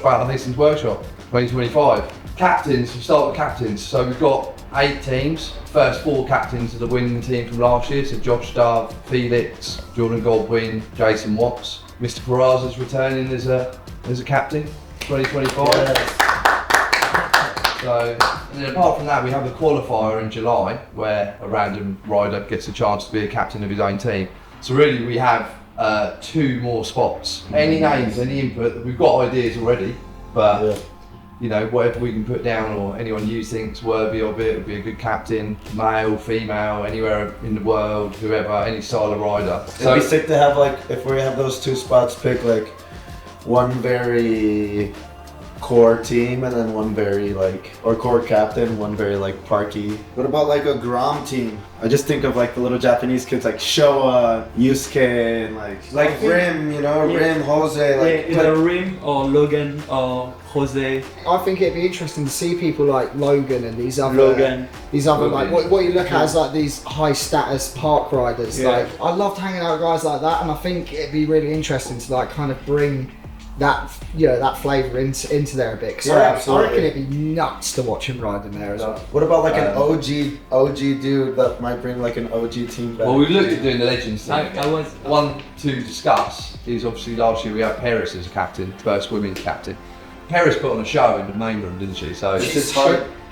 about the Hastings Workshop 2025. Captains, we start with captains. So we've got 8 teams. First 4 captains of the winning team from last year. So Josh Dove, Felix, Jordan Godwin, Jason Watts. Mr. Plaza's returning as a captain 2025. Yes. So, and then apart from that, we have a qualifier in July where a random rider gets a chance to be a captain of his own team. So really we have 2 more spots. Any names, any input, we've got ideas already, but you know, whatever we can put down or anyone you think's worthy of it would be a good captain, male, female, anywhere in the world, whoever, any style of rider. So it'd be sick to have, like, if we have those 2 spots, pick like one very core team and then one very or core captain, one very parky. What about like a Grom team? I just think of like the little Japanese kids like Showa, Yusuke, and like Rim, you know, Rim, Jose, either Rim or Logan or Jose. I think it'd be interesting to see people like Logan and these other like what you look at as like these high status park riders. Like I loved hanging out with guys like that, and I think it'd be really interesting to like kind of bring that, you know, that flavour into there a bit. Cause I reckon it'd be nuts to watch him ride in there as well. What about like an OG dude that might bring like an OG team back? Well, we looked at doing the Legends thing. One to discuss is obviously last year we had Paris as a captain, first women's captain. Paris put on a show in the main room, didn't she? So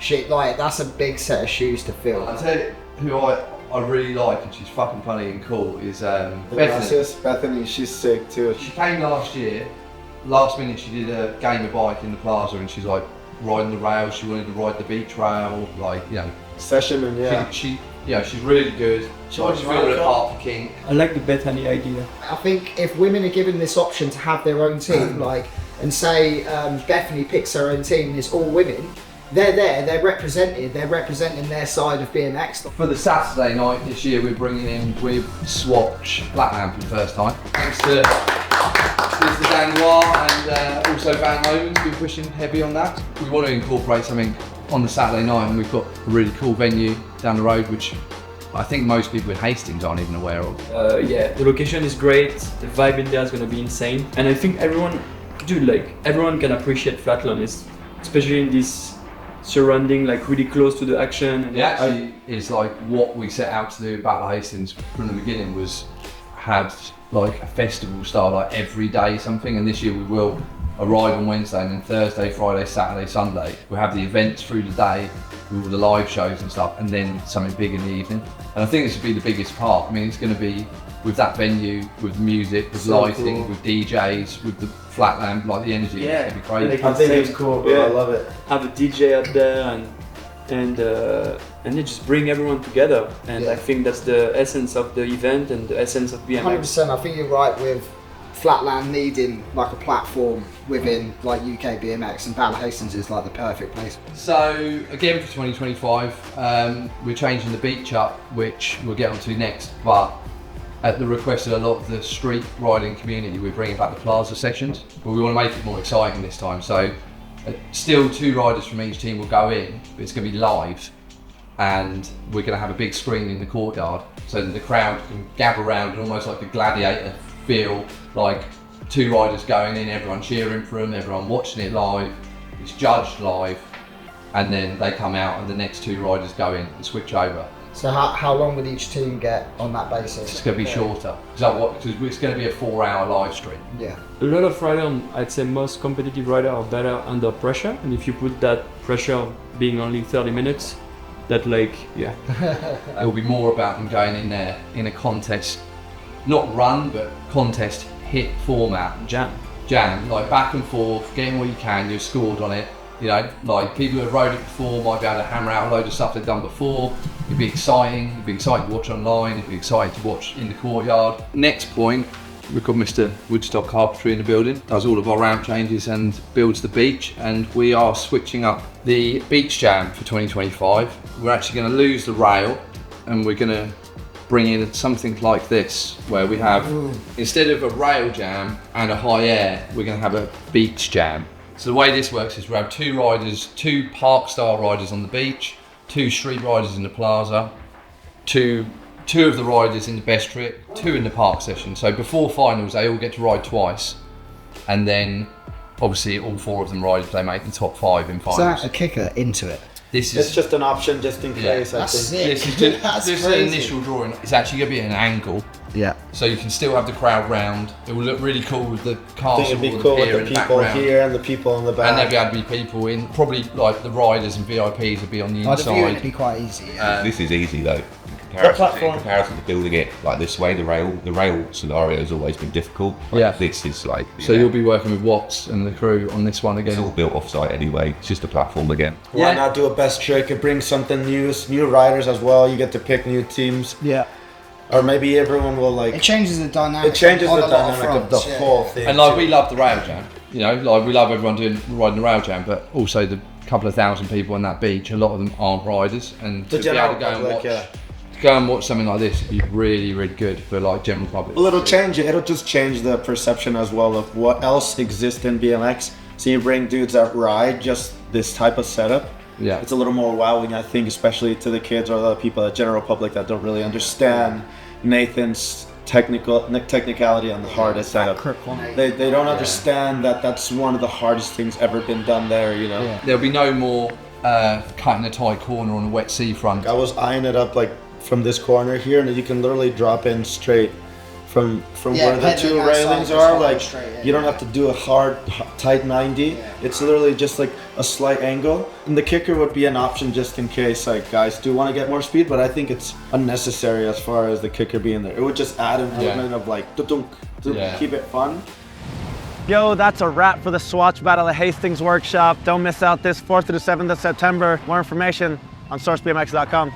shit, like that's a big set of shoes to fill. I'll tell you who I really like, and she's fucking funny and cool, is Bethany. She's sick too. She came last year. Last minute she did a game of bike in the Plaza and she's like riding the rails. She wanted to ride the beach rail, like, you know. Session and She she's really good. She's really apart for King. I like the Bethany idea. I think if women are given this option to have their own team, like, and say Bethany picks her own team and it's all women, they're there, they're represented, they're representing their side of BMX. For the Saturday night this year, we're bringing in with Swatch flatland for the first time. Thanks to Mr. Danois and also Van Hoven's been pushing heavy on that. We want to incorporate something on the Saturday night, and we've got a really cool venue down the road, which I think most people in Hastings aren't even aware of. Yeah, the location is great, the vibe in there is going to be insane, and I think everyone can appreciate flatland, especially in this surrounding, like really close to the action. And it actually is like what we set out to do about Hastings from the beginning, was had like a festival style, like every day something, and this year we will arrive on Wednesday and then Thursday, Friday, Saturday, Sunday. We'll have the events through the day with all the live shows and stuff, and then something big in the evening. And I think this will be the biggest part. I mean, it's going to be with that venue, with music, with lighting, cool, with DJs, with the flatland, like the energy. Yeah, it's going to be crazy. I think it's cool, bro. I love it. Have a DJ out there and then just bring everyone together, and I think that's the essence of the event and the essence of BMX. 100%, I think you're right with flatland needing like a platform within like UK BMX, and Battle Hastings is like the perfect place. So again for 2025, we're changing the beach up, which we'll get onto next, but at the request of a lot of the street riding community, we're bringing back the Plaza sessions, but we want to make it more exciting this time. So still 2 riders from each team will go in, but it's going to be live, and we're going to have a big screen in the courtyard so that the crowd can gather around and almost like a gladiator feel, like 2 riders going in, everyone cheering for them, everyone watching it live, it's judged live, and then they come out and the next 2 riders go in and switch over. So how long will each team get on that basis? It's going to be shorter. Because it's going to be a 4-hour live stream. Yeah. A lot of riders, I'd say most competitive riders are better under pressure, and if you put that pressure being only 30 minutes, that it will be more about them going in there in a contest, not run, but contest hit format. Jam, like back and forth, getting what you can, you're scored on it. You know, like people who have rode it before might be able to hammer out a load of stuff they've done before. It'd be exciting to watch online, it'd be exciting to watch in the courtyard. Next point, we've got Mr. Woodstock Carpentry in the building, does all of our ramp changes and builds the beach, and we are switching up the beach jam for 2025. We're actually going to lose the rail, and we're going to bring in something like this, where we have, instead of a rail jam and a high air, we're going to have a beach jam. So the way this works is we have 2 riders, 2 park style riders on the beach, 2 street riders in the Plaza, 2 of the riders in the best trip, 2 in the park session. So before finals, they all get to ride twice, and then obviously all 4 of them riders, they make the top 5 in Is finals. that a kicker into it? This It's is just an option just in Yeah. case. I That's think. sick. this is just, That's this is an crazy. initial drawing. It's actually going to be at an angle, Yeah. so you can still have the crowd round. It will look really cool with the I think castle it'd be or cool the pier with in the the people background. here and the people in the back. And there'll be able to be people in, probably like the riders and VIPs will be on the Oh, the viewing would inside. be quite easy. Yeah. This is easy though. In platform. comparison to building it like this way, the rail scenario has always been difficult. Yeah. This is like. So you'll be working with Watts and the crew on this one It's all again. built off site anyway. It's just a platform again. Why Yeah. not do a best trick and bring something new riders as well? You get to pick new teams, Yeah. or maybe everyone will It like. changes the dynamic. It changes on the a lot dynamic of the fronts, yeah. whole thing. And like too. we love the rail jam, you know, like we love everyone riding the rail jam, but also the couple of thousand people on that beach, a lot of them aren't riders, and The to be able to general go and public, watch, yeah. to go and watch something like this would be really, really good for like general public. Well, it'll change it. It'll just change the perception as well of what else exists in BMX. So you bring dudes that ride just this type of setup. Yeah. It's a little more wowing, I think, especially to the kids or the people, the general public that don't really understand Nathan's technicality on the hardest setup. They don't understand that that's one of the hardest things ever been done there, you know. There'll be no more cutting a tight corner on a wet seafront. I was eyeing it up like from this corner here, and you can literally drop in straight from Yeah, where the pedaling 2 outside, railings just are. walking Like straight in, you don't yeah. have to do a hard, tight 90. It's literally just like a slight angle, and the kicker would be an option just in case like guys do want to get more speed. But I think it's unnecessary as far as the kicker being there. It would just add an element of like dunk to Yeah. keep it fun. Yo, that's a wrap for the Swatch Battle at Hastings workshop. Don't miss out this 4th to the 7th of September. More information on sourcebmx.com.